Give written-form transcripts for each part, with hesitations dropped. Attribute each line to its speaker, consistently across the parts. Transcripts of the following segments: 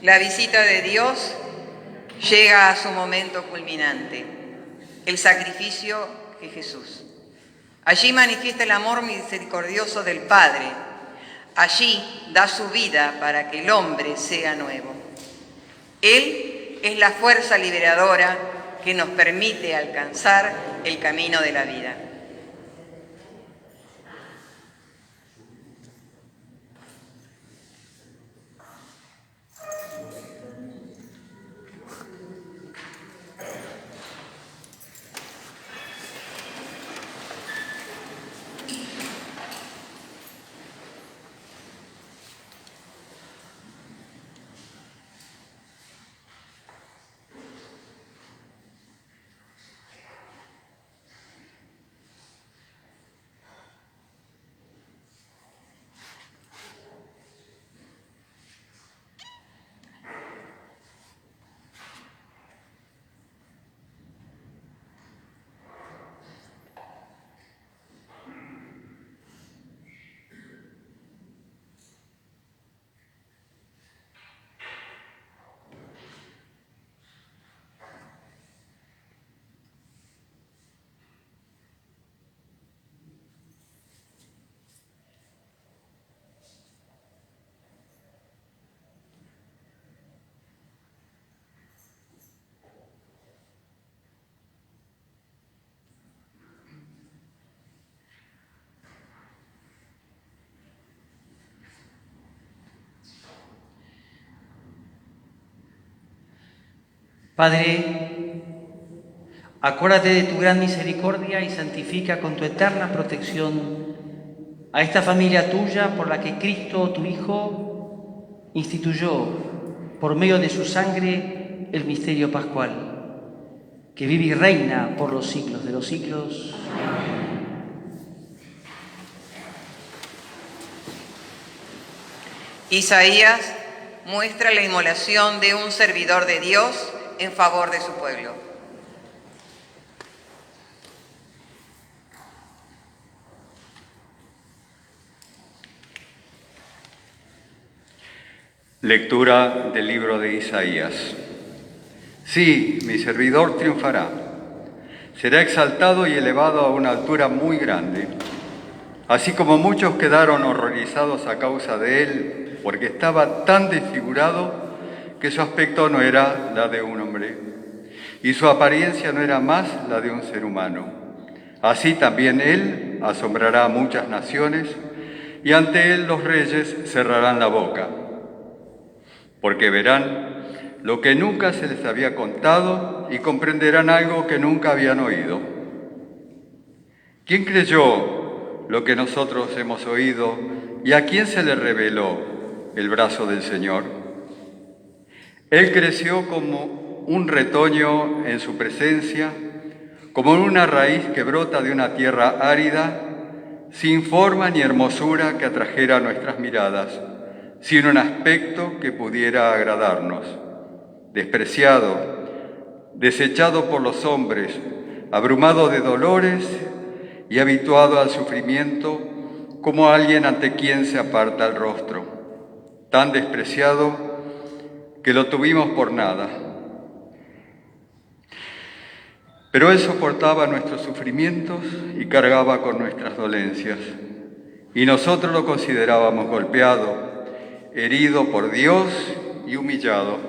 Speaker 1: La visita de Dios llega a su momento culminante, el sacrificio de Jesús. Allí manifiesta el amor misericordioso del Padre. Allí da su vida para que el hombre sea nuevo. Él es la fuerza liberadora que nos permite alcanzar el camino de la vida.
Speaker 2: Padre, acuérdate de tu gran misericordia y santifica con tu eterna protección a esta familia tuya por la que Cristo, tu Hijo, instituyó por medio de su sangre el misterio pascual, que vive y reina por los siglos de los siglos.
Speaker 1: Isaías muestra la inmolación de un servidor de Dios en favor de su pueblo.
Speaker 3: Lectura del libro de Isaías. Sí, mi servidor triunfará. Será exaltado y elevado a una altura muy grande. Así como muchos quedaron horrorizados a causa de él, porque estaba tan desfigurado que su aspecto no era la de un hombre, y su apariencia no era más la de un ser humano. Así también él asombrará a muchas naciones, y ante él los reyes cerrarán la boca, porque verán lo que nunca se les había contado y comprenderán algo que nunca habían oído. ¿Quién creyó lo que nosotros hemos oído y a quién se le reveló el brazo del Señor? Él creció como un retoño en su presencia, como una raíz que brota de una tierra árida, sin forma ni hermosura que atrajera nuestras miradas, sin un aspecto que pudiera agradarnos. Despreciado, desechado por los hombres, abrumado de dolores y habituado al sufrimiento, como alguien ante quien se aparta el rostro. Tan despreciado que lo tuvimos por nada. Pero él soportaba nuestros sufrimientos y cargaba con nuestras dolencias. Y nosotros lo considerábamos golpeado, herido por Dios y humillado.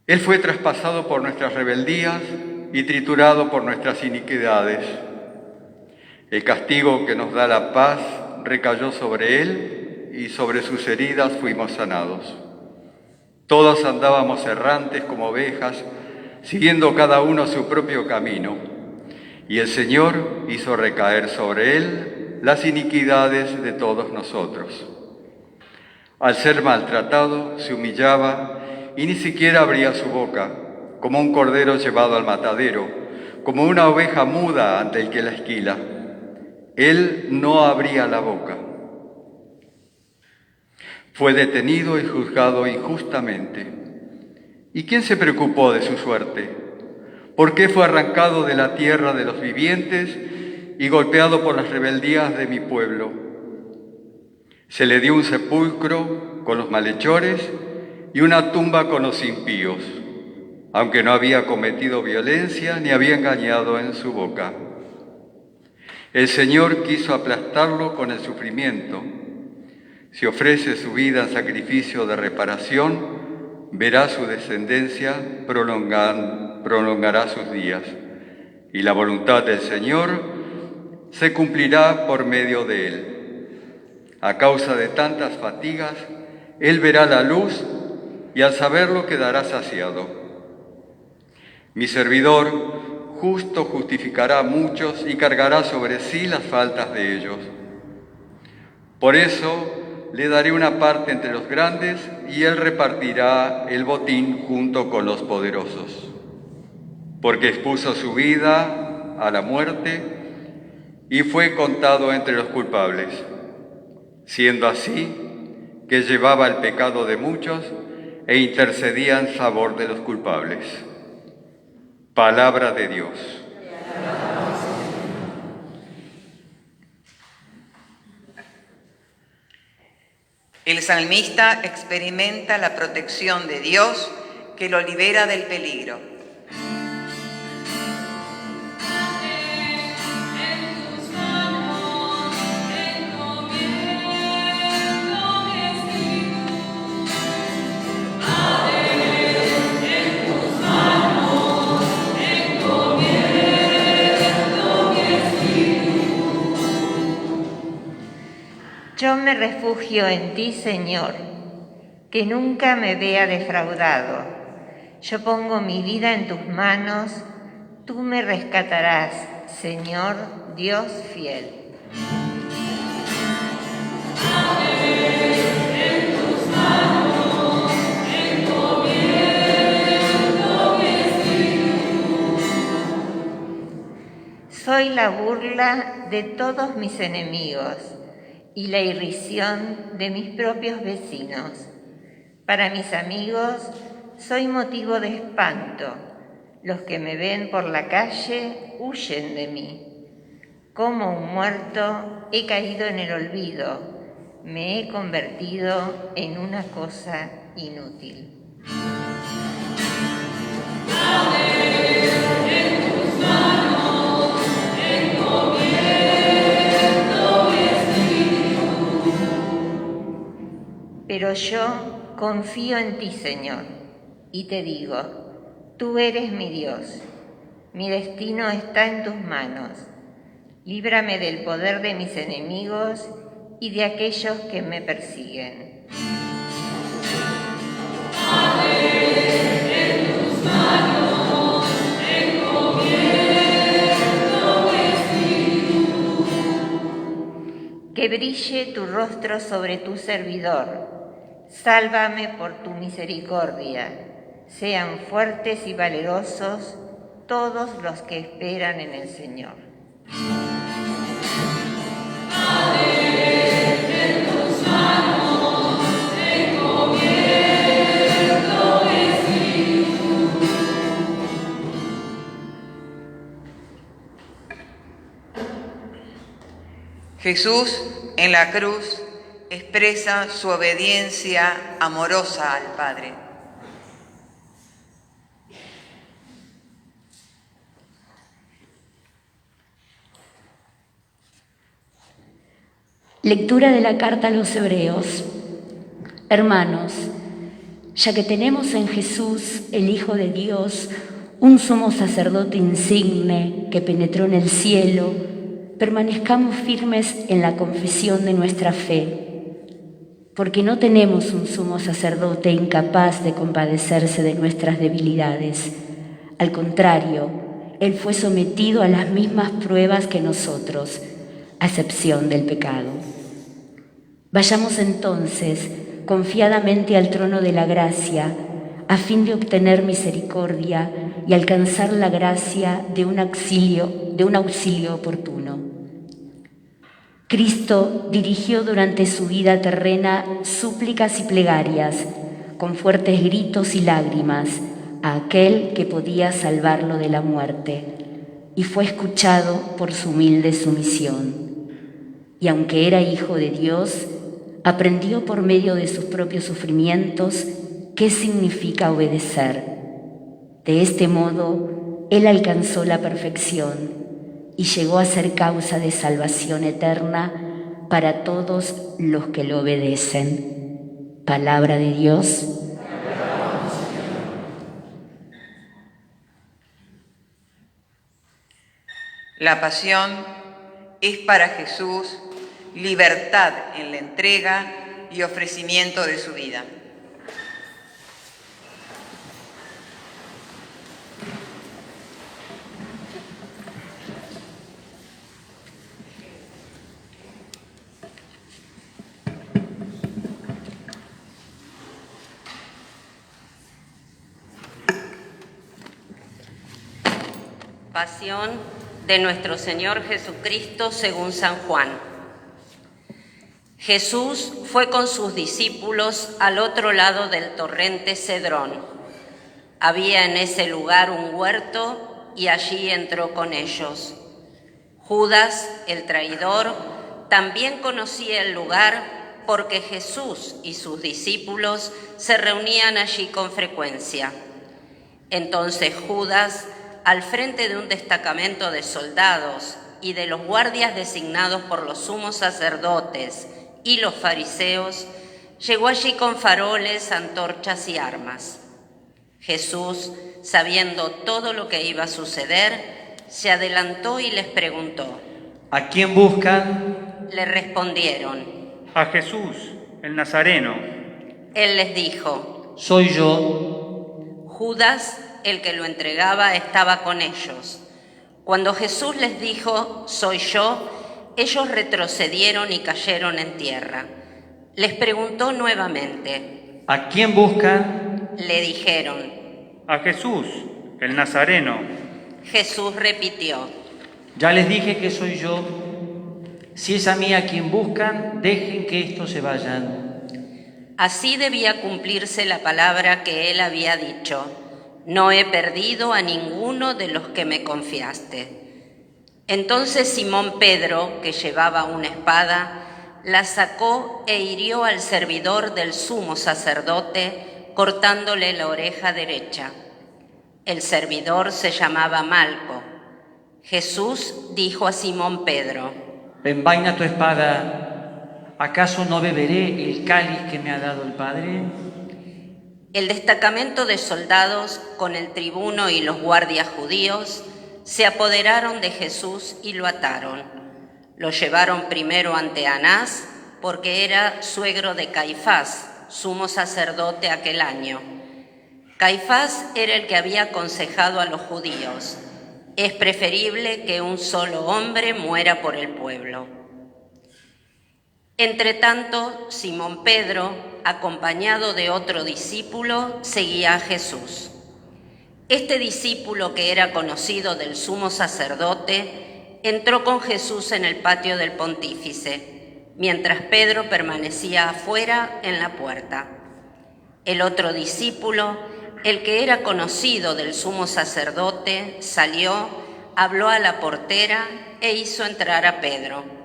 Speaker 3: Él fue traspasado por nuestras rebeldías y triturado por nuestras iniquidades. El castigo que nos da la paz recayó sobre él y sobre sus heridas fuimos sanados. Todos andábamos errantes como ovejas, siguiendo cada uno su propio camino, y el Señor hizo recaer sobre él las iniquidades de todos nosotros. Al ser maltratado, se humillaba y ni siquiera abría su boca, como un cordero llevado al matadero, como una oveja muda ante el que la esquila. Él no abría la boca. Fue detenido y juzgado injustamente. ¿Y quién se preocupó de su suerte? ¿Por qué fue arrancado de la tierra de los vivientes y golpeado por las rebeldías de mi pueblo? Se le dio un sepulcro con los malhechores y una tumba con los impíos, aunque no había cometido violencia ni había engañado en su boca. El Señor quiso aplastarlo con el sufrimiento. Si ofrece su vida en sacrificio de reparación, verá su descendencia, prolongará sus días, y la voluntad del Señor se cumplirá por medio de él. A causa de tantas fatigas, él verá la luz y al saberlo quedará saciado. Mi servidor justo justificará a muchos y cargará sobre sí las faltas de ellos. Por eso le daré una parte entre los grandes y él repartirá el botín junto con los poderosos. Porque expuso su vida a la muerte y fue contado entre los culpables. Siendo así, que llevaba el pecado de muchos e intercedía en favor de los culpables. Palabra de Dios.
Speaker 1: El salmista experimenta la protección de Dios que lo libera del peligro.
Speaker 4: Yo me refugio en ti, Señor, que nunca me vea defraudado. Yo pongo mi vida en tus manos, tú me rescatarás, Señor, Dios fiel. Soy la burla de todos mis enemigos y la irrisión de mis propios vecinos. Para mis amigos soy motivo de espanto. Los que me ven por la calle huyen de mí. Como un muerto he caído en el olvido. Me he convertido en una cosa inútil. Pero yo confío en ti, Señor, y te digo, tú eres mi Dios. Mi destino está en tus manos. Líbrame del poder de mis enemigos y de aquellos que me persiguen. En tus manos encomiendo mi espíritu. Que brille tu rostro sobre tu servidor. Sálvame por tu misericordia. Sean fuertes y valerosos todos los que esperan en el Señor. En tus manos encomiendo mi espíritu.
Speaker 1: Jesús en la cruz expresa su obediencia amorosa al Padre.
Speaker 5: Lectura de la carta a los Hebreos. Hermanos, ya que tenemos en Jesús, el Hijo de Dios, un sumo sacerdote insigne que penetró en el cielo, permanezcamos firmes en la confesión de nuestra fe. Porque no tenemos un sumo sacerdote incapaz de compadecerse de nuestras debilidades. Al contrario, Él fue sometido a las mismas pruebas que nosotros, a excepción del pecado. Vayamos entonces confiadamente al trono de la gracia, a fin de obtener misericordia y alcanzar la gracia de un auxilio oportuno. Cristo dirigió durante su vida terrena súplicas y plegarias, con fuertes gritos y lágrimas, a aquel que podía salvarlo de la muerte, y fue escuchado por su humilde sumisión. Y aunque era Hijo de Dios, aprendió por medio de sus propios sufrimientos qué significa obedecer. De este modo, Él alcanzó la perfección y llegó a ser causa de salvación eterna para todos los que lo obedecen. Palabra de Dios.
Speaker 1: La pasión es para Jesús libertad en la entrega y ofrecimiento de su vida.
Speaker 6: Pasión de nuestro Señor Jesucristo según San Juan. Jesús fue con sus discípulos al otro lado del torrente Cedrón. Había en ese lugar un huerto y allí entró con ellos. Judas, el traidor, también conocía el lugar porque Jesús y sus discípulos se reunían allí con frecuencia. Entonces Judas, al frente de un destacamento de soldados y de los guardias designados por los sumos sacerdotes y los fariseos, llegó allí con faroles, antorchas y armas. Jesús, sabiendo todo lo que iba a suceder, se adelantó y les preguntó.
Speaker 2: ¿A quién buscan?
Speaker 6: Le respondieron.
Speaker 7: A Jesús, el Nazareno.
Speaker 6: Él les dijo.
Speaker 2: Soy yo.
Speaker 6: Judas, el que lo entregaba, estaba con ellos. Cuando Jesús les dijo, soy yo, ellos retrocedieron y cayeron en tierra. Les preguntó nuevamente.
Speaker 2: ¿A quién buscan?
Speaker 6: Le dijeron.
Speaker 7: A Jesús, el Nazareno.
Speaker 6: Jesús repitió.
Speaker 2: Ya les dije que soy yo. Si es a mí a quien buscan, dejen que estos se vayan.
Speaker 6: Así debía cumplirse la palabra que él había dicho. No he perdido a ninguno de los que me confiaste. Entonces Simón Pedro, que llevaba una espada, la sacó e hirió al servidor del sumo sacerdote, cortándole la oreja derecha. El servidor se llamaba Malco. Jesús dijo a Simón Pedro:
Speaker 2: Envaina tu espada. ¿Acaso no beberé el cáliz que me ha dado el Padre?
Speaker 6: El destacamento de soldados, con el tribuno y los guardias judíos, se apoderaron de Jesús y lo ataron. Lo llevaron primero ante Anás, porque era suegro de Caifás, sumo sacerdote aquel año. Caifás era el que había aconsejado a los judíos: es preferible que un solo hombre muera por el pueblo. Entretanto, Simón Pedro, acompañado de otro discípulo, seguía a Jesús. Este discípulo, que era conocido del sumo sacerdote, entró con Jesús en el patio del pontífice, mientras Pedro permanecía afuera en la puerta. El otro discípulo, el que era conocido del sumo sacerdote, salió, habló a la portera e hizo entrar a Pedro.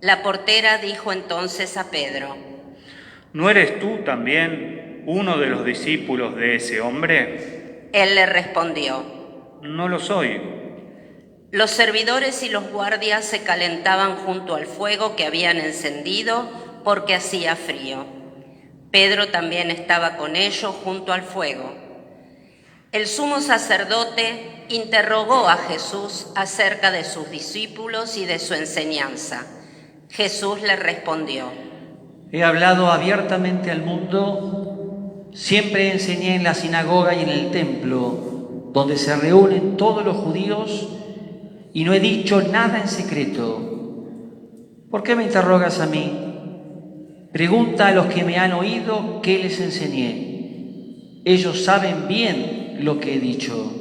Speaker 6: La portera dijo entonces a Pedro:
Speaker 7: ¿No eres tú también uno de los discípulos de ese hombre?
Speaker 6: Él le respondió:
Speaker 7: No lo soy.
Speaker 6: Los servidores y los guardias se calentaban junto al fuego que habían encendido porque hacía frío. Pedro también estaba con ellos junto al fuego. El sumo sacerdote interrogó a Jesús acerca de sus discípulos y de su enseñanza. Jesús le respondió:
Speaker 2: He hablado abiertamente al mundo, siempre enseñé en la sinagoga y en el templo, donde se reúnen todos los judíos, y no he dicho nada en secreto. ¿Por qué me interrogas a mí? Pregunta a los que me han oído qué les enseñé. Ellos saben bien lo que he dicho.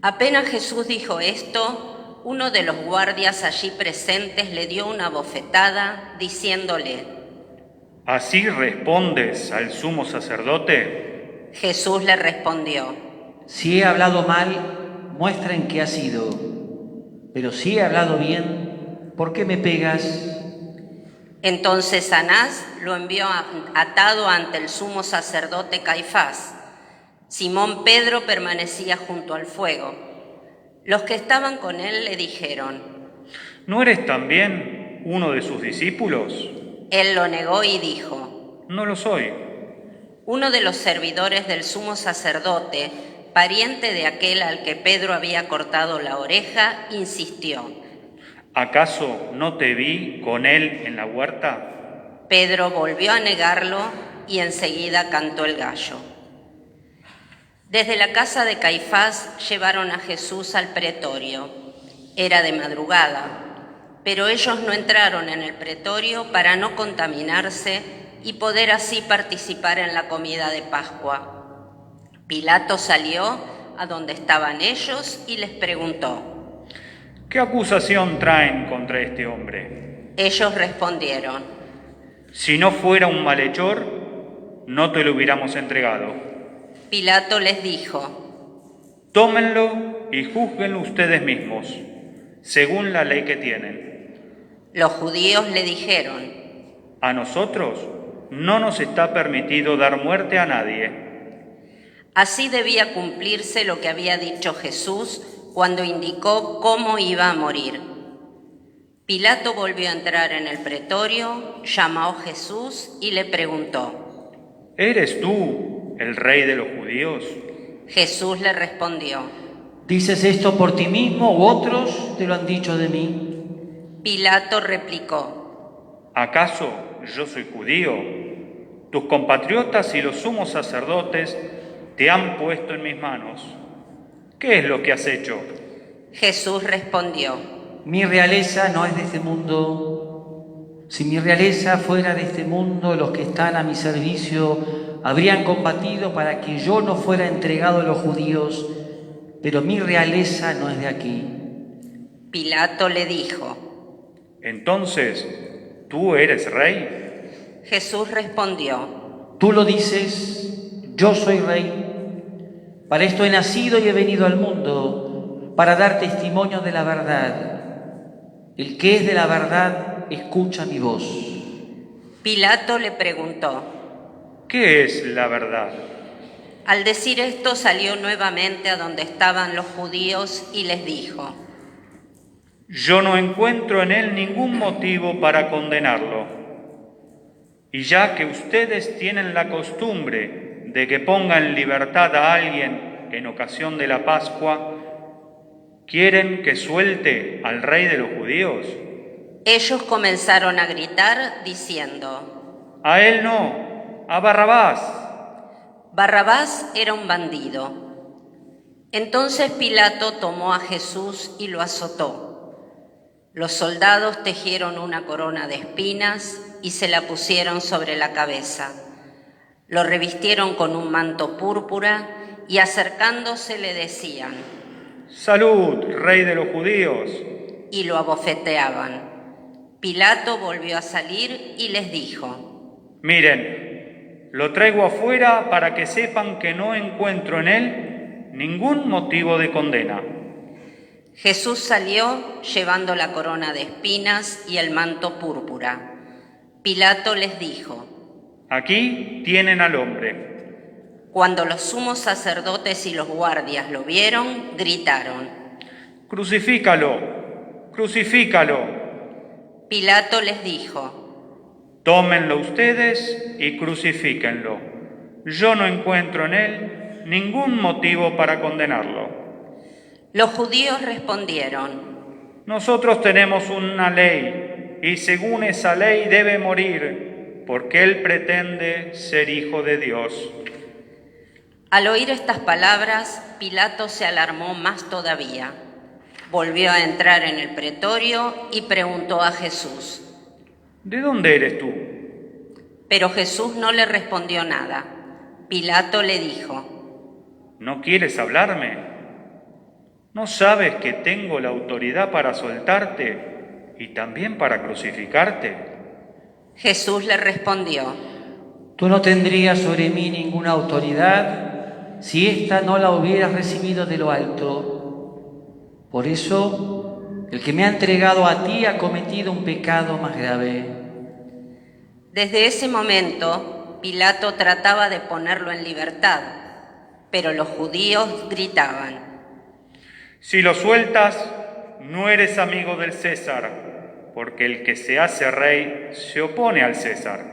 Speaker 6: Apenas Jesús dijo esto, uno de los guardias allí presentes le dio una bofetada, diciéndole:
Speaker 7: ¿Así respondes al sumo sacerdote?
Speaker 6: Jesús le respondió:
Speaker 2: Si he hablado mal, muestra en qué ha sido. Pero si he hablado bien, ¿por qué me pegas?
Speaker 6: Entonces Anás lo envió atado ante el sumo sacerdote Caifás. Simón Pedro permanecía junto al fuego. Los que estaban con él le dijeron:
Speaker 7: ¿No eres también uno de sus discípulos?
Speaker 6: Él lo negó y dijo:
Speaker 7: No lo soy.
Speaker 6: Uno de los servidores del sumo sacerdote, pariente de aquel al que Pedro había cortado la oreja, insistió:
Speaker 7: ¿Acaso no te vi con él en la huerta?
Speaker 6: Pedro volvió a negarlo y enseguida cantó el gallo. Desde la casa de Caifás llevaron a Jesús al pretorio. Era de madrugada, pero ellos no entraron en el pretorio para no contaminarse y poder así participar en la comida de Pascua. Pilato salió a donde estaban ellos y les preguntó:
Speaker 7: ¿Qué acusación traen contra este hombre?
Speaker 6: Ellos respondieron:
Speaker 7: Si no fuera un malhechor, no te lo hubiéramos entregado.
Speaker 6: Pilato les dijo:
Speaker 7: Tómenlo y júzguenlo ustedes mismos, según la ley que tienen.
Speaker 6: Los judíos le dijeron:
Speaker 7: A nosotros no nos está permitido dar muerte a nadie.
Speaker 6: Así debía cumplirse lo que había dicho Jesús cuando indicó cómo iba a morir. Pilato volvió a entrar en el pretorio, llamó a Jesús y le preguntó:
Speaker 7: ¿Eres tú el rey de los judíos?
Speaker 6: Jesús le respondió:
Speaker 2: ¿Dices esto por ti mismo u otros te lo han dicho de mí?
Speaker 6: Pilato replicó:
Speaker 7: ¿Acaso yo soy judío? Tus compatriotas y los sumos sacerdotes te han puesto en mis manos. ¿Qué es lo que has hecho?
Speaker 6: Jesús respondió:
Speaker 2: Mi realeza no es de este mundo. Si mi realeza fuera de este mundo, los que están a mi servicio habrían combatido para que yo no fuera entregado a los judíos, pero mi realeza no es de aquí.
Speaker 6: Pilato le dijo:
Speaker 7: Entonces, ¿tú eres rey?
Speaker 6: Jesús respondió:
Speaker 2: Tú lo dices, yo soy rey. Para esto he nacido y he venido al mundo, para dar testimonio de la verdad. El que es de la verdad, escucha mi voz.
Speaker 6: Pilato le preguntó:
Speaker 7: ¿Qué es la verdad?
Speaker 6: Al decir esto salió nuevamente a donde estaban los judíos y les dijo:
Speaker 7: Yo no encuentro en él ningún motivo para condenarlo. Y ya que ustedes tienen la costumbre de que ponga en libertad a alguien en ocasión de la Pascua, ¿quieren que suelte al rey de los judíos?
Speaker 6: Ellos comenzaron a gritar diciendo:
Speaker 7: A él no, a Barrabás.
Speaker 6: Barrabás era un bandido. Entonces Pilato tomó a Jesús y lo azotó. Los soldados tejieron una corona de espinas y se la pusieron sobre la cabeza. Lo revistieron con un manto púrpura y acercándose le decían:
Speaker 7: ¡Salud, rey de los judíos!
Speaker 6: Y lo abofeteaban. Pilato volvió a salir y les dijo:
Speaker 7: Miren, lo traigo afuera para que sepan que no encuentro en él ningún motivo de condena.
Speaker 6: Jesús salió llevando la corona de espinas y el manto púrpura. Pilato les dijo:
Speaker 7: Aquí tienen al hombre.
Speaker 6: Cuando los sumos sacerdotes y los guardias lo vieron, gritaron:
Speaker 7: ¡Crucifícalo! ¡Crucifícalo!
Speaker 6: Pilato les dijo:
Speaker 7: Tómenlo ustedes y crucifíquenlo. Yo no encuentro en él ningún motivo para condenarlo.
Speaker 6: Los judíos respondieron:
Speaker 7: Nosotros tenemos una ley, y según esa ley debe morir, porque él pretende ser hijo de Dios.
Speaker 6: Al oír estas palabras, Pilato se alarmó más todavía. Volvió a entrar en el pretorio y preguntó a Jesús:
Speaker 7: ¿De dónde eres tú?
Speaker 6: Pero Jesús no le respondió nada. Pilato le dijo:
Speaker 7: ¿No quieres hablarme? ¿No sabes que tengo la autoridad para soltarte y también para crucificarte?
Speaker 6: Jesús le respondió:
Speaker 2: Tú no tendrías sobre mí ninguna autoridad si ésta no la hubieras recibido de lo alto. Por eso, el que me ha entregado a ti ha cometido un pecado más grave.
Speaker 6: Desde ese momento, Pilato trataba de ponerlo en libertad, pero los judíos gritaban:
Speaker 7: Si lo sueltas, no eres amigo del César, porque el que se hace rey se opone al César.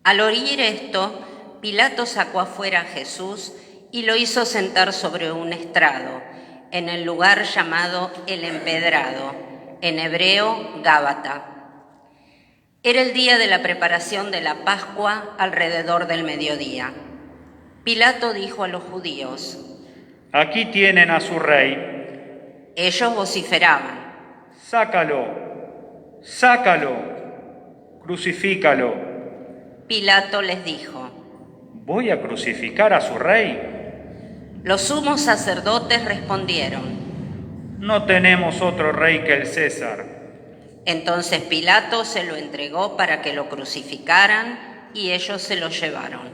Speaker 6: Al oír esto, Pilato sacó afuera a Jesús y lo hizo sentar sobre un estrado, en el lugar llamado El Empedrado, en hebreo Gábata. Era el día de la preparación de la Pascua, alrededor del mediodía. Pilato dijo a los judíos:
Speaker 7: Aquí tienen a su rey.
Speaker 6: Ellos vociferaban:
Speaker 7: Sácalo, sácalo, crucifícalo.
Speaker 6: Pilato les dijo:
Speaker 7: ¿Voy a crucificar a su rey?
Speaker 6: Los sumos sacerdotes respondieron:
Speaker 7: No tenemos otro rey que el César.
Speaker 6: Entonces Pilato se lo entregó para que lo crucificaran y ellos se lo llevaron.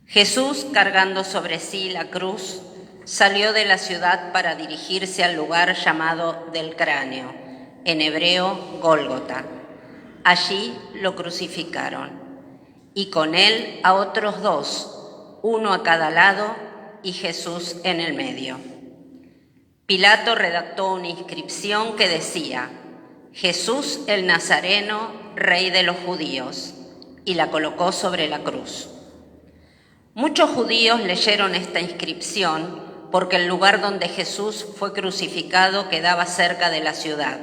Speaker 6: Jesús, cargando sobre sí la cruz, salió de la ciudad para dirigirse al lugar llamado del Cráneo, en hebreo Gólgota. Allí lo crucificaron, y con él a otros dos, uno a cada lado y Jesús en el medio. Pilato redactó una inscripción que decía: Jesús el Nazareno, Rey de los Judíos, y la colocó sobre la cruz. Muchos judíos leyeron esta inscripción porque el lugar donde Jesús fue crucificado quedaba cerca de la ciudad,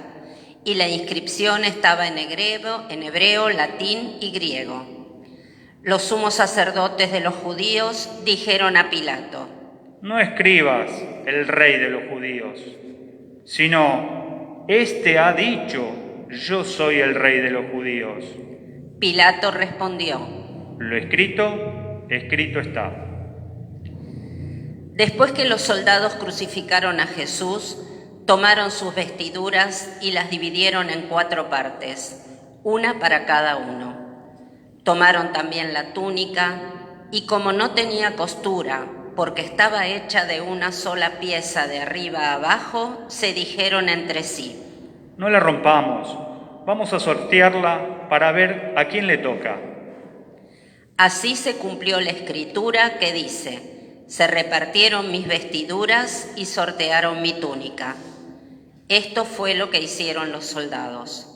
Speaker 6: y la inscripción estaba en hebreo, latín y griego. Los sumos sacerdotes de los judíos dijeron a Pilato:
Speaker 7: No escribas el rey de los judíos, sino, este ha dicho: yo soy el rey de los judíos.
Speaker 6: Pilato respondió:
Speaker 7: Lo escrito, escrito está.
Speaker 6: Después que los soldados crucificaron a Jesús, tomaron sus vestiduras y las dividieron en 4 partes, una para cada uno. Tomaron también la túnica y, como no tenía costura, porque estaba hecha de una sola pieza de arriba a abajo, se dijeron entre sí:
Speaker 7: No la rompamos, vamos a sortearla para ver a quién le toca.
Speaker 6: Así se cumplió la escritura que dice: se repartieron mis vestiduras y sortearon mi túnica. Esto fue lo que hicieron los soldados.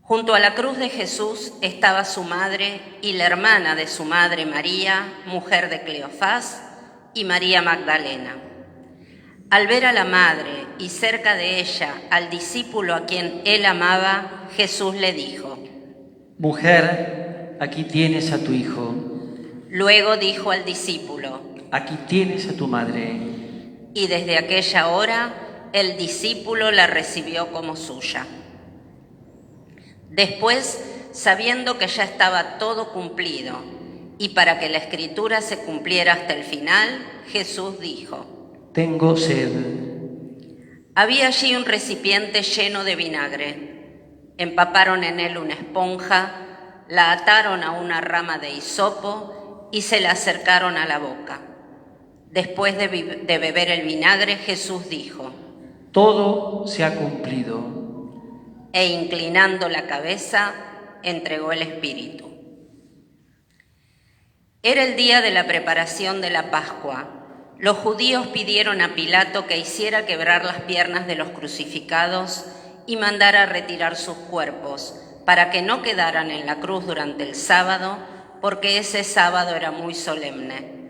Speaker 6: Junto a la cruz de Jesús estaba su madre y la hermana de su madre María, mujer de Cleofás, y María Magdalena. Al ver a la madre y cerca de ella al discípulo a quien él amaba, Jesús le dijo:
Speaker 2: Mujer, aquí tienes a tu hijo.
Speaker 6: Luego dijo al discípulo:
Speaker 2: Aquí tienes a tu madre.
Speaker 6: Y desde aquella hora el discípulo la recibió como suya. Después, sabiendo que ya estaba todo cumplido, y para que la escritura se cumpliera hasta el final, Jesús dijo:
Speaker 2: Tengo sed.
Speaker 6: Había allí un recipiente lleno de vinagre. Empaparon en él una esponja, la ataron a una rama de hisopo y se la acercaron a la boca. Después de beber el vinagre, Jesús dijo:
Speaker 2: Todo se ha cumplido.
Speaker 6: E inclinando la cabeza, entregó el Espíritu. Era el día de la preparación de la Pascua. Los judíos pidieron a Pilato que hiciera quebrar las piernas de los crucificados y mandara retirar sus cuerpos, para que no quedaran en la cruz durante el sábado, porque ese sábado era muy solemne.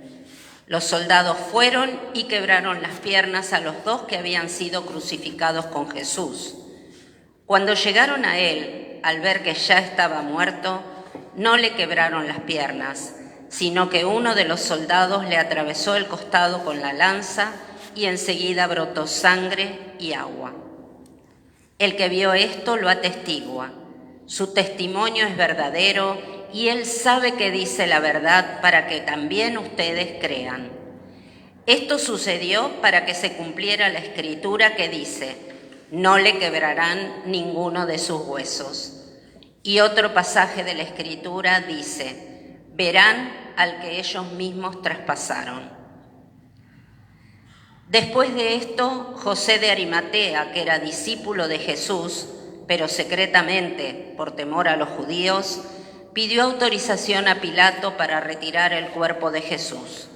Speaker 6: Los soldados fueron y quebraron las piernas a los 2 que habían sido crucificados con Jesús. Cuando llegaron a él, al ver que ya estaba muerto, no le quebraron las piernas, sino que uno de los soldados le atravesó el costado con la lanza y enseguida brotó sangre y agua. El que vio esto lo atestigua. Su testimonio es verdadero y él sabe que dice la verdad para que también ustedes crean. Esto sucedió para que se cumpliera la escritura que dice: no le quebrarán ninguno de sus huesos. Y otro pasaje de la escritura dice: verán al que ellos mismos traspasaron. Después de esto, José de Arimatea, que era discípulo de Jesús, pero secretamente, por temor a los judíos, pidió autorización a Pilato para retirar el cuerpo de Jesús.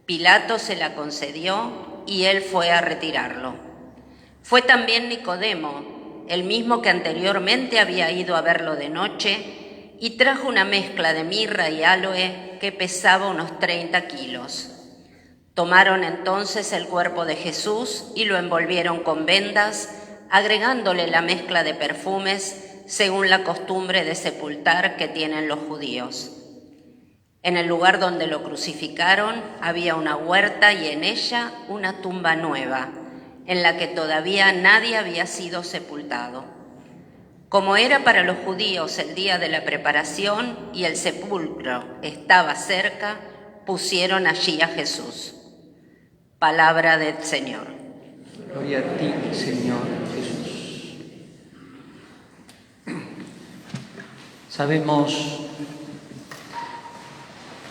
Speaker 6: Pilato se la concedió y él fue a retirarlo. Fue también Nicodemo, el mismo que anteriormente había ido a verlo de noche, y trajo una mezcla de mirra y áloe que pesaba unos 30 kilos. Tomaron entonces el cuerpo de Jesús y lo envolvieron con vendas, agregándole la mezcla de perfumes según la costumbre de sepultar que tienen los judíos. En el lugar donde lo crucificaron había una huerta y en ella una tumba nueva, en la que todavía nadie había sido sepultado. Como era para los judíos el día de la preparación y el sepulcro estaba cerca, pusieron allí a Jesús. Palabra del Señor.
Speaker 2: Gloria a ti, Señor Jesús. Sabemos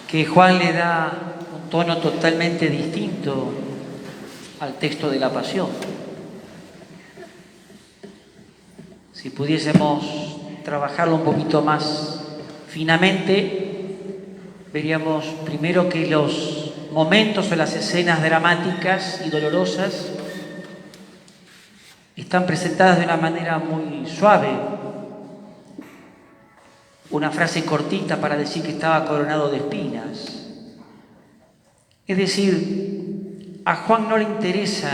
Speaker 2: que Juan le da un tono totalmente distinto al texto de la Pasión. Si pudiésemos trabajarlo un poquito más finamente, veríamos primero que los momentos o las escenas dramáticas y dolorosas están presentadas de una manera muy suave. Una frase cortita para decir que estaba coronado de espinas. Es decir, a Juan no le interesa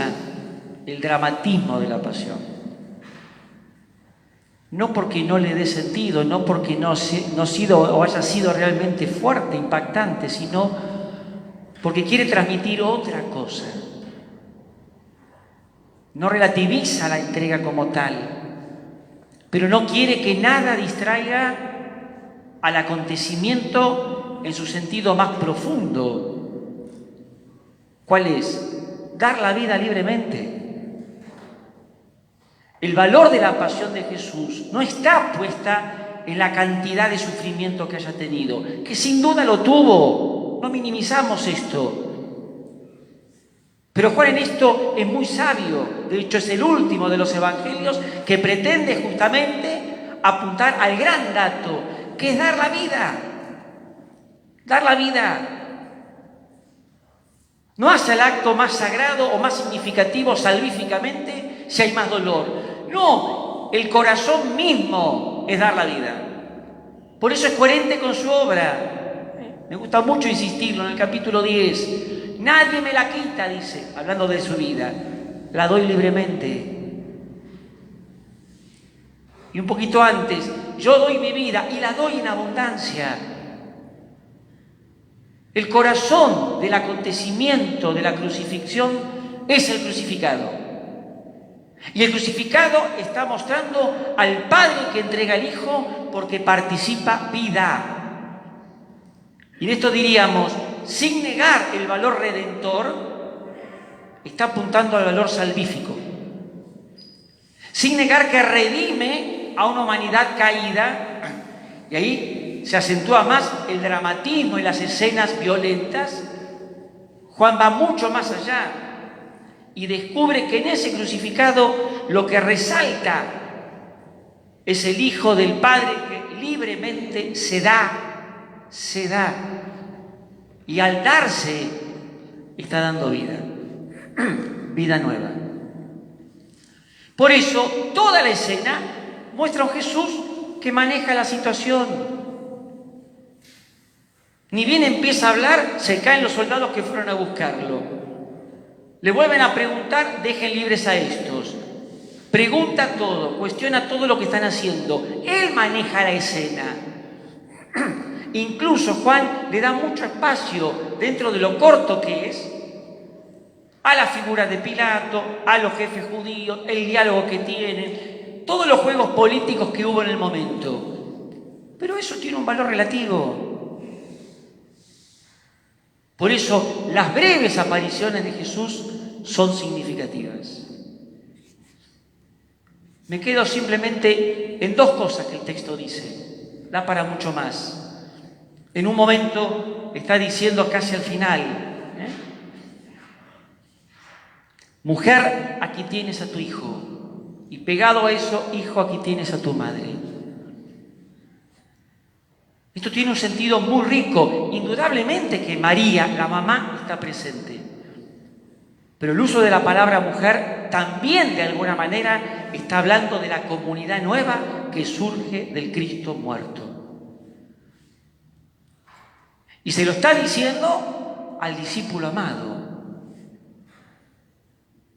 Speaker 2: el dramatismo de la pasión. No porque no le dé sentido, no porque no sido o haya sido realmente fuerte, impactante, sino porque quiere transmitir otra cosa. No relativiza la entrega como tal, pero no quiere que nada distraiga al acontecimiento en su sentido más profundo. ¿Cuál es? Dar la vida libremente. El valor de la pasión de Jesús no está puesta en la cantidad de sufrimiento que haya tenido, que sin duda lo tuvo, no minimizamos esto. Pero Juan en esto es muy sabio, de hecho es el último de los evangelios que pretende justamente apuntar al gran dato, que es dar la vida. Dar la vida. No hace el acto más sagrado o más significativo salvíficamente si hay más dolor. No, el corazón mismo es dar la vida. Por eso es coherente con su obra. Me gusta mucho insistirlo en el capítulo 10. Nadie me la quita, dice, hablando de su vida. La doy libremente. Y un poquito antes, yo doy mi vida y la doy en abundancia. El corazón del acontecimiento de la crucifixión es el crucificado. Y el crucificado está mostrando al Padre que entrega al Hijo porque participa vida. Y en esto diríamos, sin negar el valor redentor, está apuntando al valor salvífico. Sin negar que redime a una humanidad caída, y ahí se acentúa más el dramatismo y las escenas violentas. Juan va mucho más allá y descubre que en ese crucificado lo que resalta es el Hijo del Padre que libremente se da, y al darse está dando vida, vida nueva. Por eso toda la escena muestra a un Jesús que maneja la situación. Ni bien empieza a hablar, se caen los soldados que fueron a buscarlo. Le vuelven a preguntar, dejen libres a estos. Pregunta todo, cuestiona todo lo que están haciendo. Él maneja la escena. Incluso Juan le da mucho espacio, dentro de lo corto que es, a la figura de Pilato, a los jefes judíos, el diálogo que tienen, todos los juegos políticos que hubo en el momento. Pero eso tiene un valor relativo. Por eso las breves apariciones de Jesús son significativas. Me quedo simplemente en dos cosas que el texto dice. Da para mucho más. En un momento está diciendo casi al final, mujer, aquí tienes a tu hijo. Y pegado a eso, hijo, aquí tienes a tu madre. Esto tiene un sentido muy rico. Indudablemente que María, la mamá, está presente. Pero el uso de la palabra mujer también de alguna manera está hablando de la comunidad nueva que surge del Cristo muerto. Y se lo está diciendo al discípulo amado.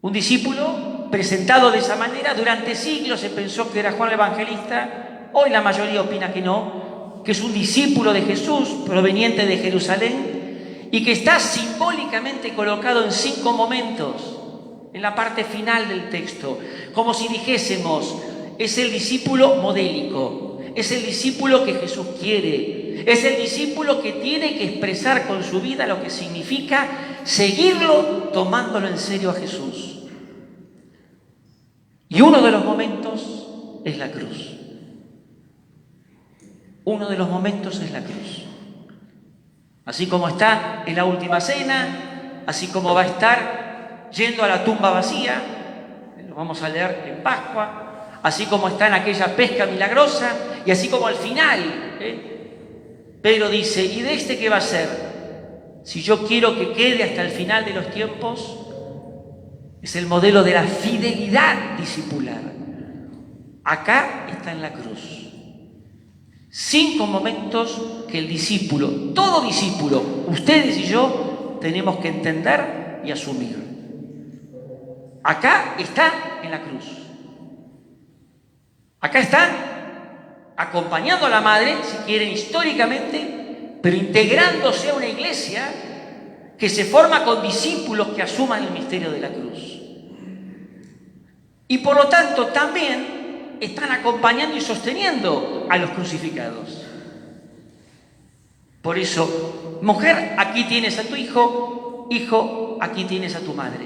Speaker 2: Un discípulo presentado de esa manera, durante siglos se pensó que era Juan el Evangelista, hoy la mayoría opina que no, que es un discípulo de Jesús proveniente de Jerusalén y que está simbólicamente colocado en 5 momentos en la parte final del texto, como si dijésemos, es el discípulo modélico, es el discípulo que Jesús quiere, es el discípulo que tiene que expresar con su vida lo que significa seguirlo tomándolo en serio a Jesús. Y uno de los momentos es la cruz. Uno de los momentos es la cruz. Así como está en la última cena, así como va a estar yendo a la tumba vacía, lo vamos a leer en Pascua, así como está en aquella pesca milagrosa, y así como al final, Pedro dice, ¿y de este qué va a ser? Si yo quiero que quede hasta el final de los tiempos, es el modelo de la fidelidad discipular. Acá está en la cruz. 5 momentos que el discípulo, todo discípulo, ustedes y yo, tenemos que entender y asumir. Acá está en la cruz. Acá está acompañando a la madre, si quieren, históricamente, pero integrándose a una iglesia que se forma con discípulos que asuman el misterio de la cruz. Y por lo tanto también están acompañando y sosteniendo a los crucificados. Por eso, mujer, aquí tienes a tu hijo, hijo, aquí tienes a tu madre.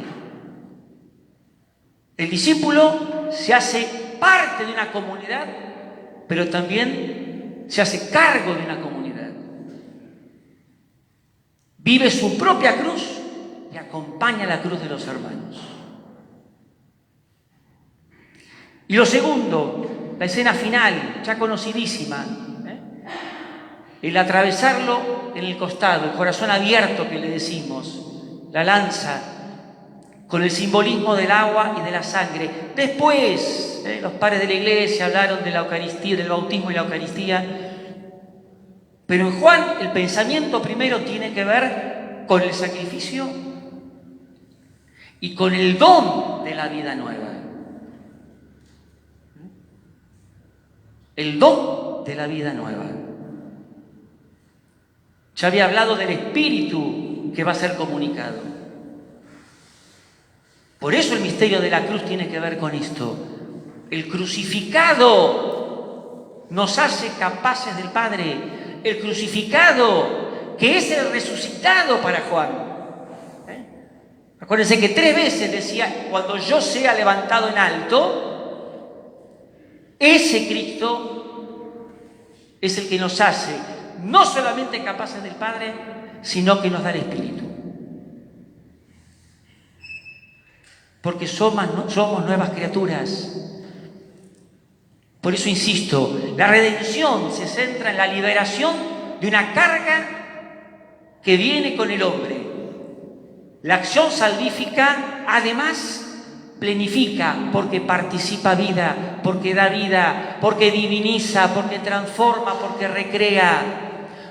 Speaker 2: El discípulo se hace parte de una comunidad, pero también se hace cargo de una comunidad. Vive su propia cruz y acompaña la cruz de los hermanos. Y lo segundo, la escena final, ya conocidísima, el atravesarlo en el costado, el corazón abierto que le decimos, la lanza, con el simbolismo del agua y de la sangre. Después, los padres de la iglesia hablaron de la Eucaristía, del bautismo y la Eucaristía. Pero en Juan el pensamiento primero tiene que ver con el sacrificio y con el don de la vida nueva. El don de la vida nueva. Ya había hablado del Espíritu que va a ser comunicado. Por eso el misterio de la cruz tiene que ver con esto. El crucificado nos hace capaces del Padre. El crucificado, que es el resucitado para Juan. Acuérdense que 3 veces decía, cuando yo sea levantado en alto, ese Cristo es el que nos hace no solamente capaces del Padre, sino que nos da el Espíritu. Porque somos nuevas criaturas. Por eso insisto, la redención se centra en la liberación de una carga que viene con el hombre. La acción salvífica, además, plenifica porque participa vida, porque da vida, porque diviniza, porque transforma, porque recrea.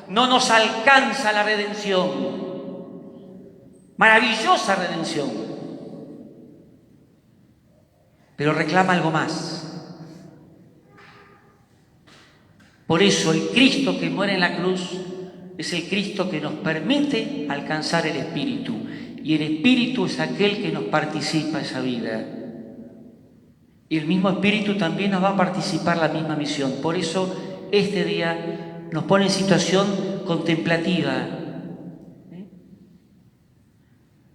Speaker 2: No nos alcanza la redención. Maravillosa redención. Pero reclama algo más. Por eso el Cristo que muere en la cruz es el Cristo que nos permite alcanzar el Espíritu. Y el Espíritu es aquel que nos participa esa vida. Y el mismo Espíritu también nos va a participar la misma misión. Por eso este día nos pone en situación contemplativa.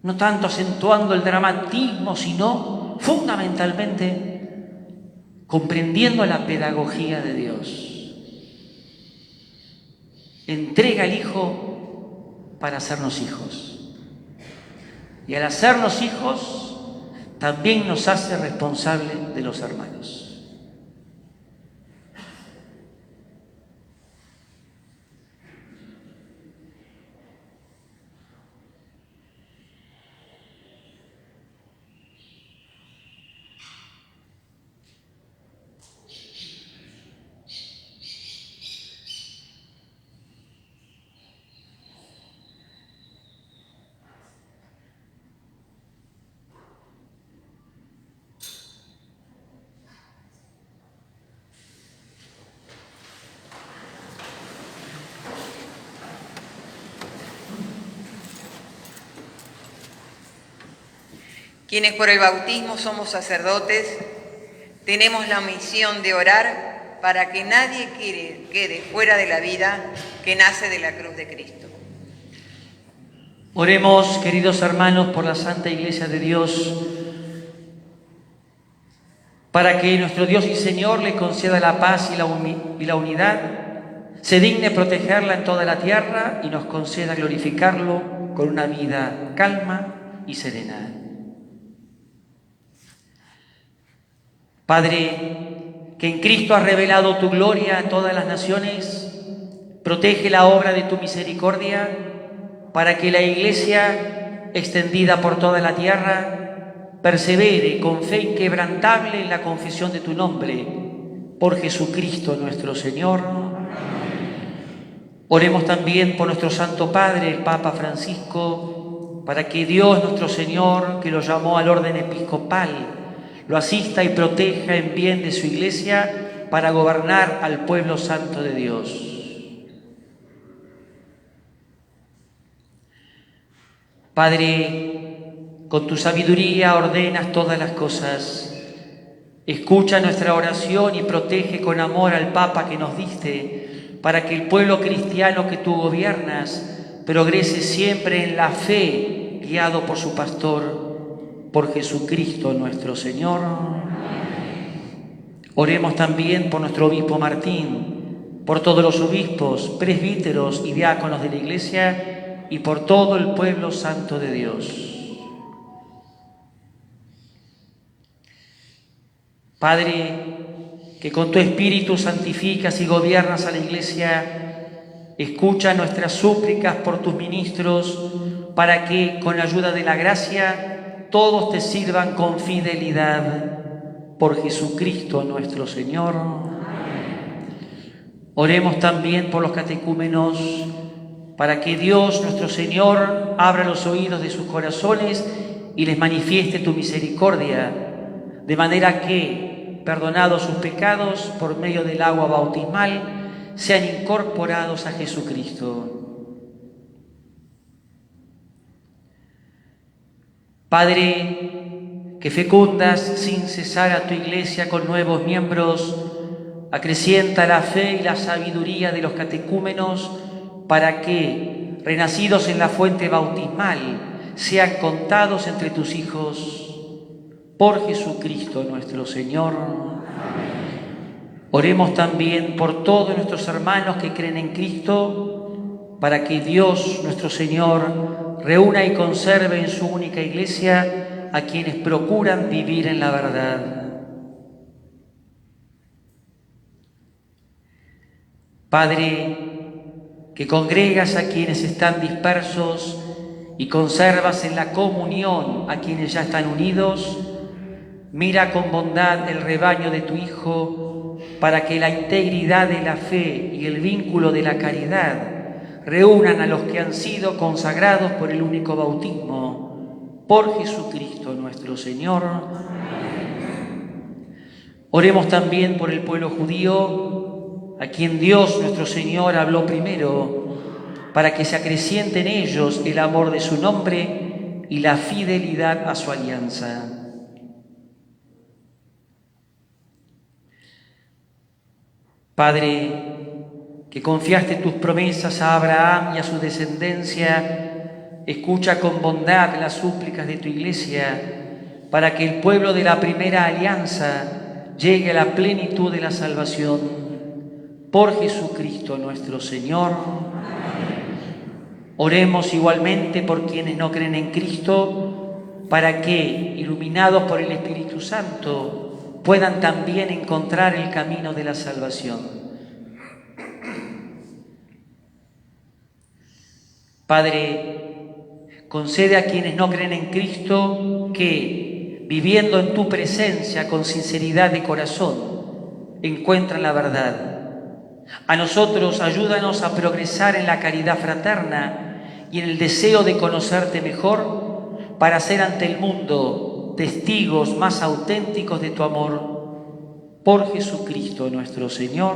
Speaker 2: No tanto acentuando el dramatismo, sino fundamentalmente comprendiendo la pedagogía de Dios. Entrega al Hijo para hacernos hijos. Y al hacernos hijos, también nos hace responsables de los hermanos.
Speaker 1: Quienes por el bautismo somos sacerdotes, tenemos la misión de orar para que nadie quede fuera de la vida que nace de la cruz de Cristo.
Speaker 2: Oremos, queridos hermanos, por la Santa Iglesia de Dios, para que nuestro Dios y Señor le conceda la paz y la unidad, se digne protegerla en toda la tierra y nos conceda glorificarlo con una vida calma y serena. Padre, que en Cristo has revelado tu gloria a todas las naciones, protege la obra de tu misericordia para que la Iglesia, extendida por toda la tierra, persevere con fe inquebrantable en la confesión de tu nombre, por Jesucristo nuestro Señor. Oremos también por nuestro Santo Padre, el Papa Francisco, para que Dios nuestro Señor, que lo llamó al orden episcopal, lo asista y proteja en bien de su Iglesia para gobernar al pueblo santo de Dios. Padre, con tu sabiduría ordenas todas las cosas. Escucha nuestra oración y protege con amor al Papa que nos diste, para que el pueblo cristiano que tú gobiernas progrese siempre en la fe, guiado por su pastor, por Jesucristo nuestro Señor. Oremos también por nuestro obispo Martín, por todos los obispos, presbíteros y diáconos de la Iglesia y por todo el pueblo santo de Dios. Padre, que con tu Espíritu santificas y gobiernas a la Iglesia, escucha nuestras súplicas por tus ministros, para que, con la ayuda de la gracia, todos te sirvan con fidelidad, por Jesucristo nuestro Señor. Oremos también por los catecúmenos, para que Dios nuestro Señor abra los oídos de sus corazones y les manifieste tu misericordia, de manera que, perdonados sus pecados por medio del agua bautismal, sean incorporados a Jesucristo. Padre, que fecundas sin cesar a tu Iglesia con nuevos miembros, acrecienta la fe y la sabiduría de los catecúmenos para que, renacidos en la fuente bautismal, sean contados entre tus hijos, por Jesucristo nuestro Señor. Oremos también por todos nuestros hermanos que creen en Cristo, para que Dios nuestro Señor reúna y conserve en su única Iglesia a quienes procuran vivir en la verdad. Padre, que congregas a quienes están dispersos y conservas en la comunión a quienes ya están unidos, mira con bondad el rebaño de tu Hijo, para que la integridad de la fe y el vínculo de la caridad reúnan a los que han sido consagrados por el único bautismo, por Jesucristo nuestro Señor. Oremos también por el pueblo judío, a quien Dios nuestro Señor habló primero, para que se acreciente en ellos el amor de su nombre y la fidelidad a su alianza. Padre, que confiaste tus promesas a Abraham y a su descendencia, escucha con bondad las súplicas de tu Iglesia, para que el pueblo de la primera alianza llegue a la plenitud de la salvación, por Jesucristo nuestro Señor. Oremos igualmente por quienes no creen en Cristo, para que, iluminados por el Espíritu Santo, puedan también encontrar el camino de la salvación. Padre, concede a quienes no creen en Cristo que, viviendo en tu presencia con sinceridad de corazón, encuentran la verdad. A nosotros ayúdanos a progresar en la caridad fraterna y en el deseo de conocerte mejor para ser ante el mundo testigos más auténticos de tu amor. Por Jesucristo nuestro Señor.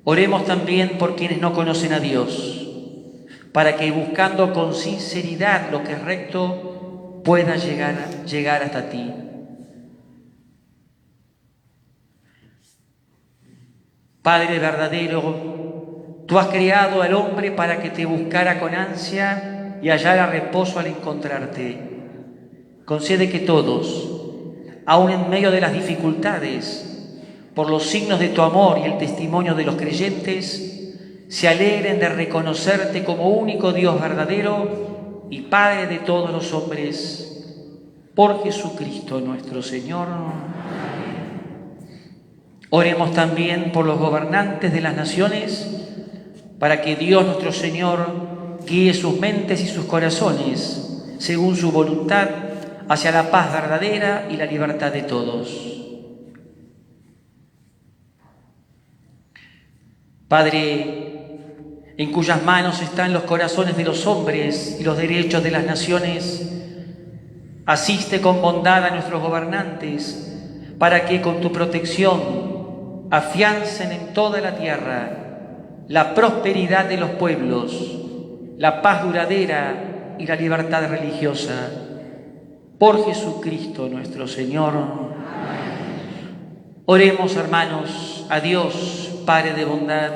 Speaker 2: Oremos también por quienes no conocen a Dios, para que buscando con sinceridad lo que es recto, pueda llegar hasta ti. Padre verdadero, tú has creado al hombre para que te buscara con ansia y hallara reposo al encontrarte. Concede que todos, aun en medio de las dificultades, por los signos de tu amor y el testimonio de los creyentes, se alegren de reconocerte como único Dios verdadero y Padre de todos los hombres. Por Jesucristo nuestro Señor. Oremos también por los gobernantes de las naciones, para que Dios nuestro Señor guíe sus mentes y sus corazones, según su voluntad, hacia la paz verdadera y la libertad de todos. Padre, en cuyas manos están los corazones de los hombres y los derechos de las naciones, asiste con bondad a nuestros gobernantes, para que con tu protección afiancen en toda la tierra la prosperidad de los pueblos, la paz duradera y la libertad religiosa. Por Jesucristo nuestro Señor. Oremos, hermanos, a Dios, Padre de bondad,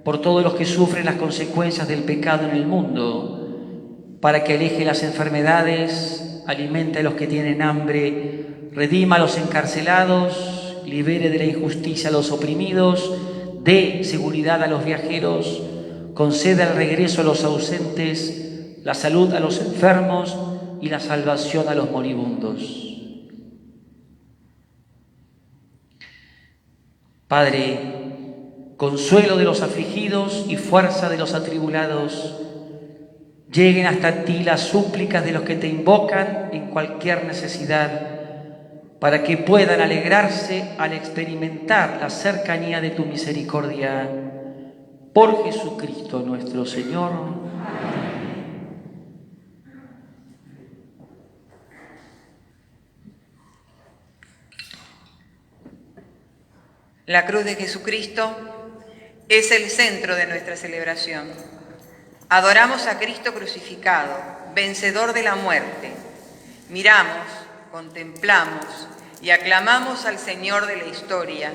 Speaker 2: por todos los que sufren las consecuencias del pecado en el mundo, para que aleje las enfermedades, alimente a los que tienen hambre, redima a los encarcelados, libere de la injusticia a los oprimidos, dé seguridad a los viajeros, conceda el regreso a los ausentes, la salud a los enfermos y la salvación a los moribundos. Padre, consuelo de los afligidos y fuerza de los atribulados, lleguen hasta ti las súplicas de los que te invocan en cualquier necesidad, para que puedan alegrarse al experimentar la cercanía de tu misericordia. Por Jesucristo nuestro Señor.
Speaker 1: La cruz de Jesucristo es el centro de nuestra celebración. Adoramos a Cristo crucificado, vencedor de la muerte. Miramos, contemplamos y aclamamos al Señor de la historia,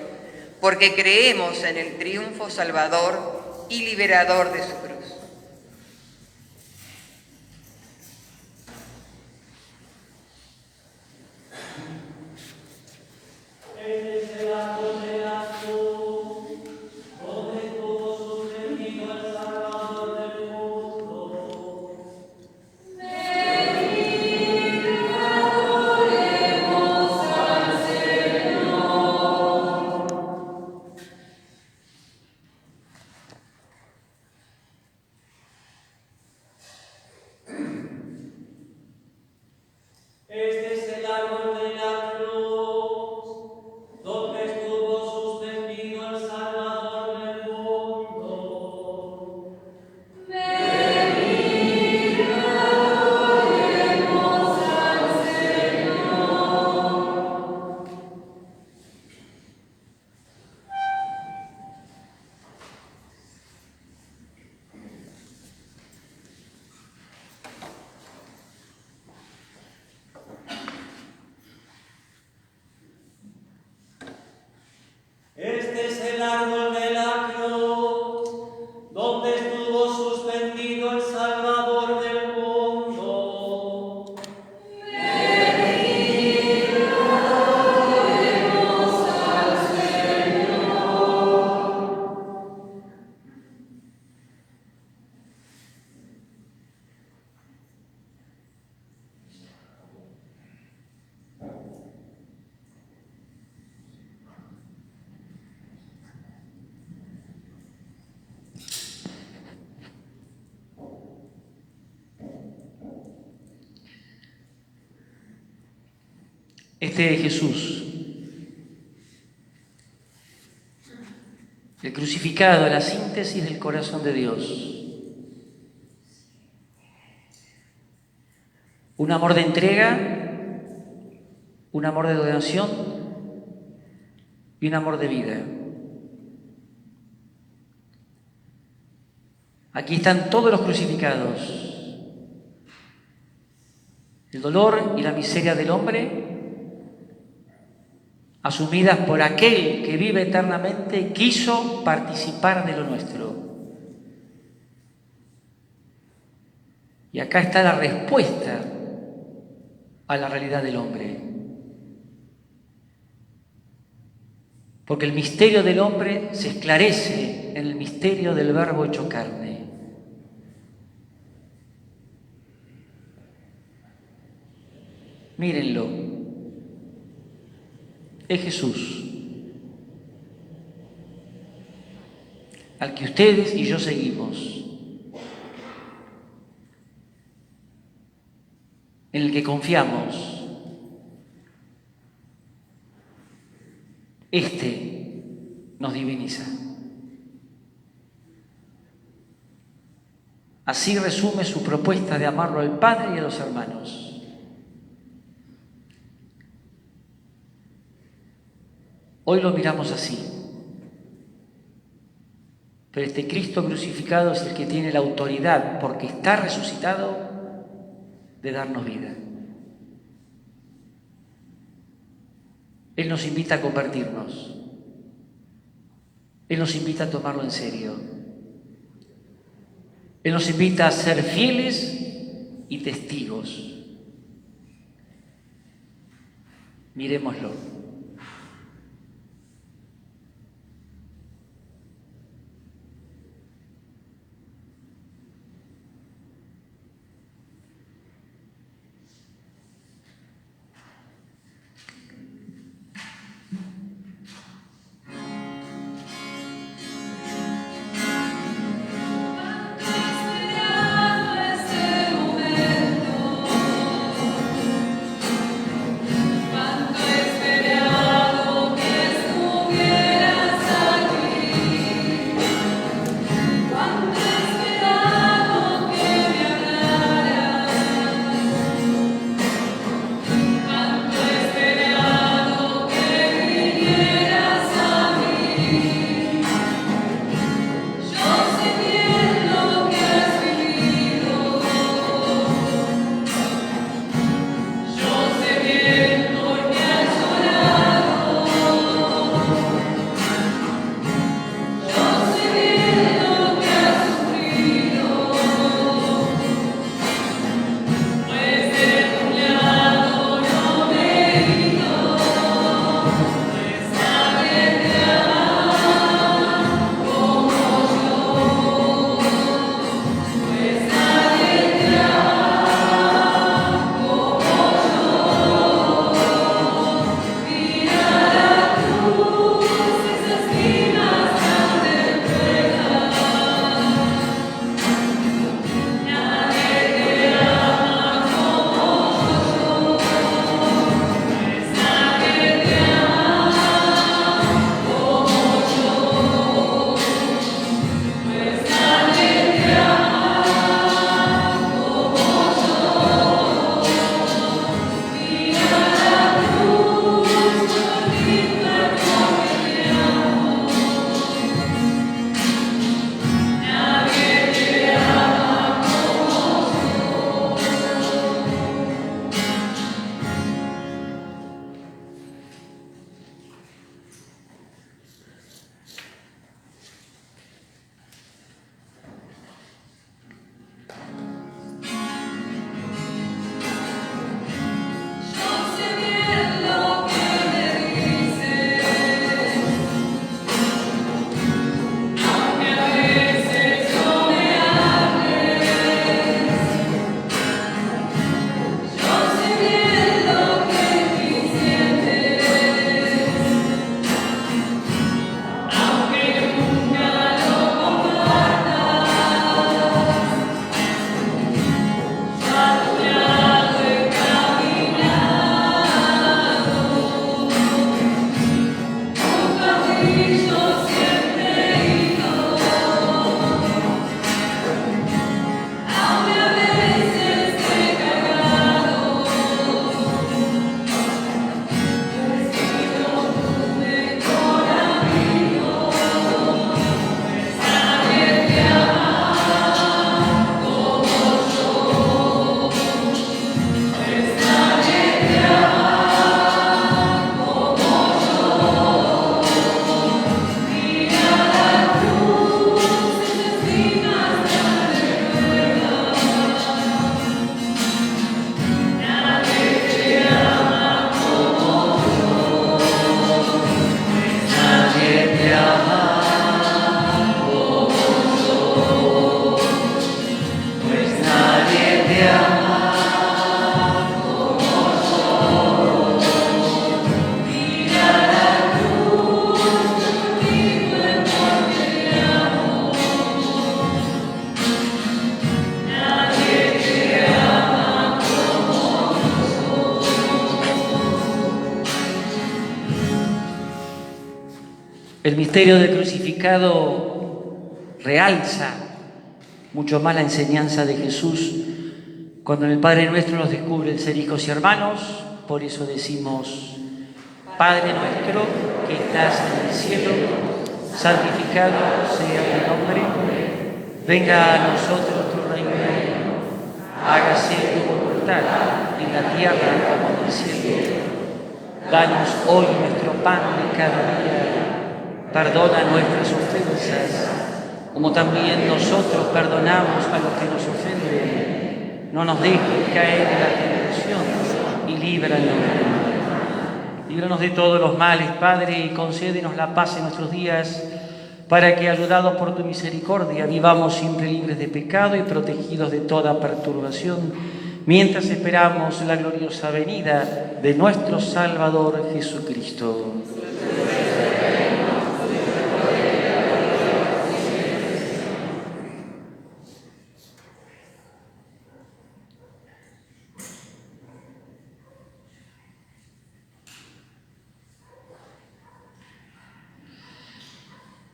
Speaker 1: porque creemos en el triunfo salvador y liberador de su cruz.
Speaker 2: Este es Jesús, el crucificado, la síntesis del corazón de Dios. Un amor de entrega, un amor de donación y un amor de vida. Aquí están todos los crucificados. El dolor y la miseria del hombre, asumidas por aquel que vive eternamente, quiso participar de lo nuestro. Y acá está la respuesta a la realidad del hombre. Porque el misterio del hombre se esclarece en el misterio del Verbo hecho carne. Mírenlo. Es Jesús, al que ustedes y yo seguimos, en el que confiamos. Este nos diviniza. Así resume su propuesta de amarlo al Padre y a los hermanos. Hoy lo miramos así, pero este Cristo crucificado es el que tiene la autoridad, porque está resucitado, de darnos vida. Él nos invita a convertirnos, Él nos invita a tomarlo en serio, Él nos invita a ser fieles y testigos. Miremoslo.
Speaker 8: Esperamos
Speaker 2: misterio del crucificado realza mucho más la enseñanza de Jesús. Cuando en el Padre Nuestro nos descubre el ser hijos y hermanos, por eso decimos: Padre nuestro que estás en el cielo, santificado sea tu nombre, venga a nosotros tu reino, hágase tu voluntad en la tierra como en el cielo. Danos hoy nuestro pan de cada día, perdona nuestras ofensas, como también nosotros perdonamos a los que nos ofenden. No nos dejes caer en la tentación y líbranos del mal. Líbranos de todos los males, Padre, y concédenos la paz en nuestros días, para que, ayudados por tu misericordia, vivamos siempre libres de pecado y protegidos de toda perturbación, mientras esperamos la gloriosa venida de nuestro Salvador Jesucristo.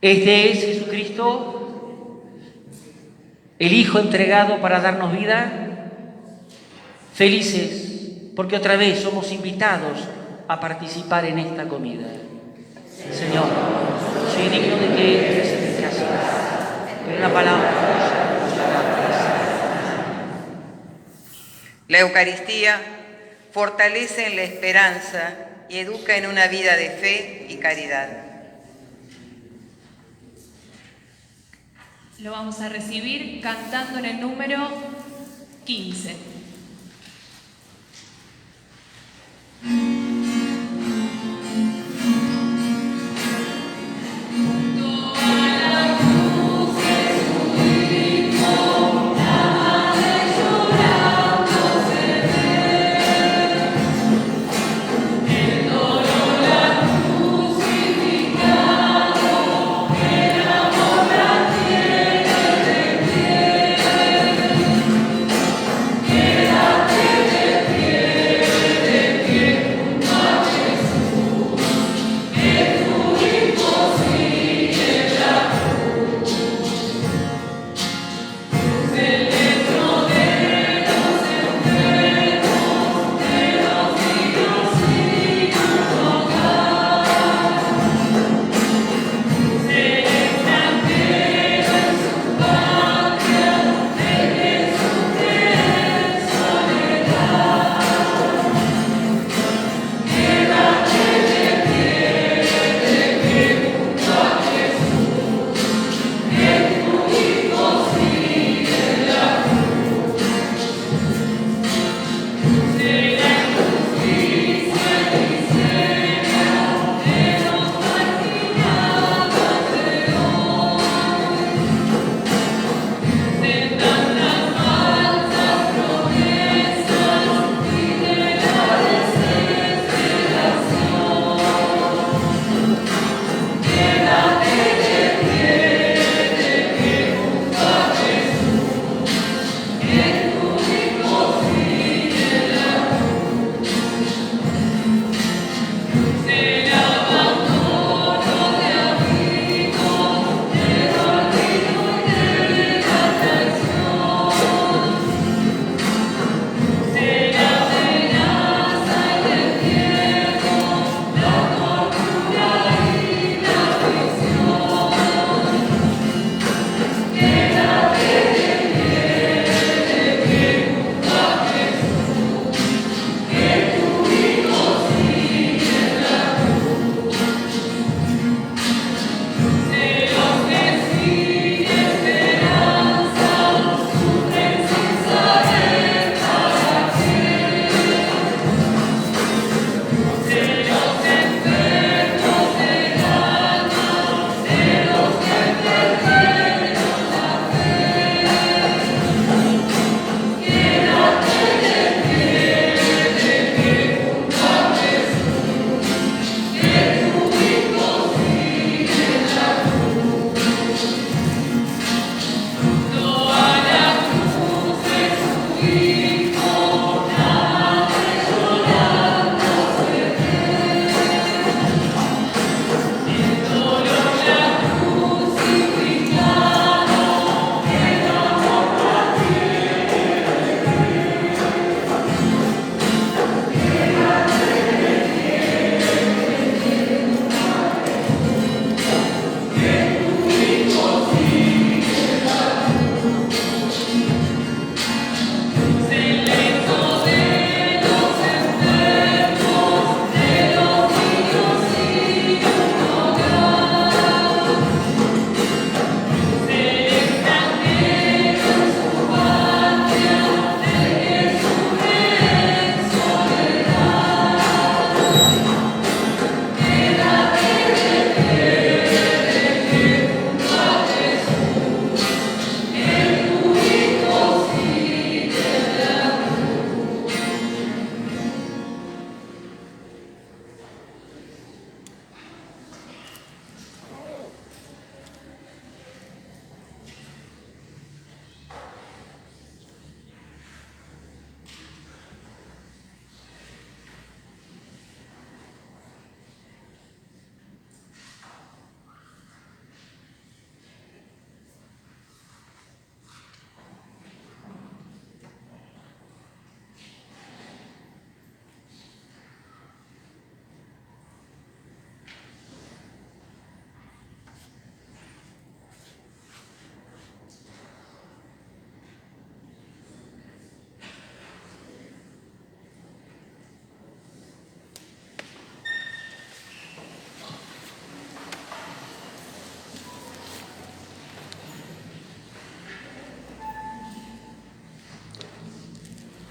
Speaker 2: Este es Jesucristo, el Hijo entregado para darnos vida. Felices porque otra vez somos invitados a participar en esta comida. Señor, soy digno de que entres en mi casa, pero una palabra
Speaker 1: La Eucaristía fortalece en la esperanza y educa en una vida de fe y caridad.
Speaker 8: Lo vamos a recibir cantando en el número 15.
Speaker 9: Yeah.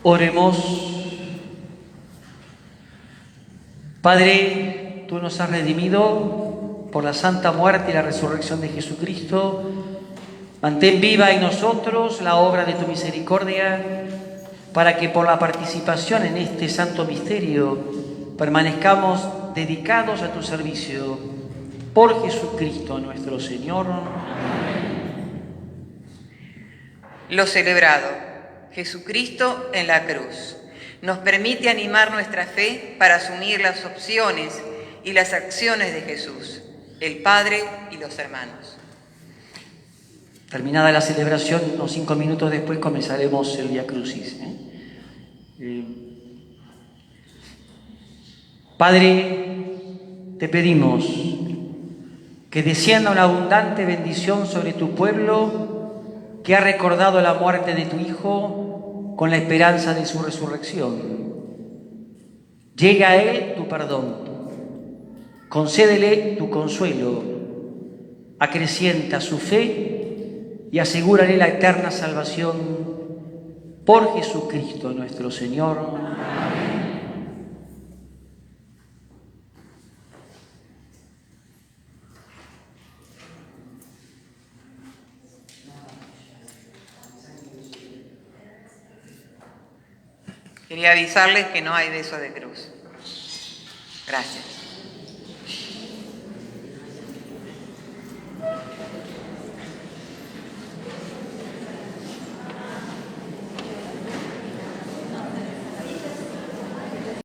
Speaker 2: Oremos. Padre, tú nos has redimido por la santa muerte y la resurrección de Jesucristo. Mantén viva en nosotros la obra de tu misericordia, para que por la participación en este santo misterio permanezcamos dedicados a tu servicio. Por Jesucristo nuestro Señor.
Speaker 1: Lo celebrado, Jesucristo en la cruz, nos permite animar nuestra fe para asumir las opciones y las acciones de Jesús, el Padre y los hermanos.
Speaker 2: Terminada la celebración, unos 5 minutos después comenzaremos el Vía Crucis. Padre, te pedimos que descienda una abundante bendición sobre tu pueblo que ha recordado la muerte de tu Hijo con la esperanza de su resurrección. Llega a él tu perdón, concédele tu consuelo, acrecienta su fe y asegúrale la eterna salvación por Jesucristo nuestro Señor. Amén.
Speaker 1: Quería avisarles que no hay beso de cruz. Gracias.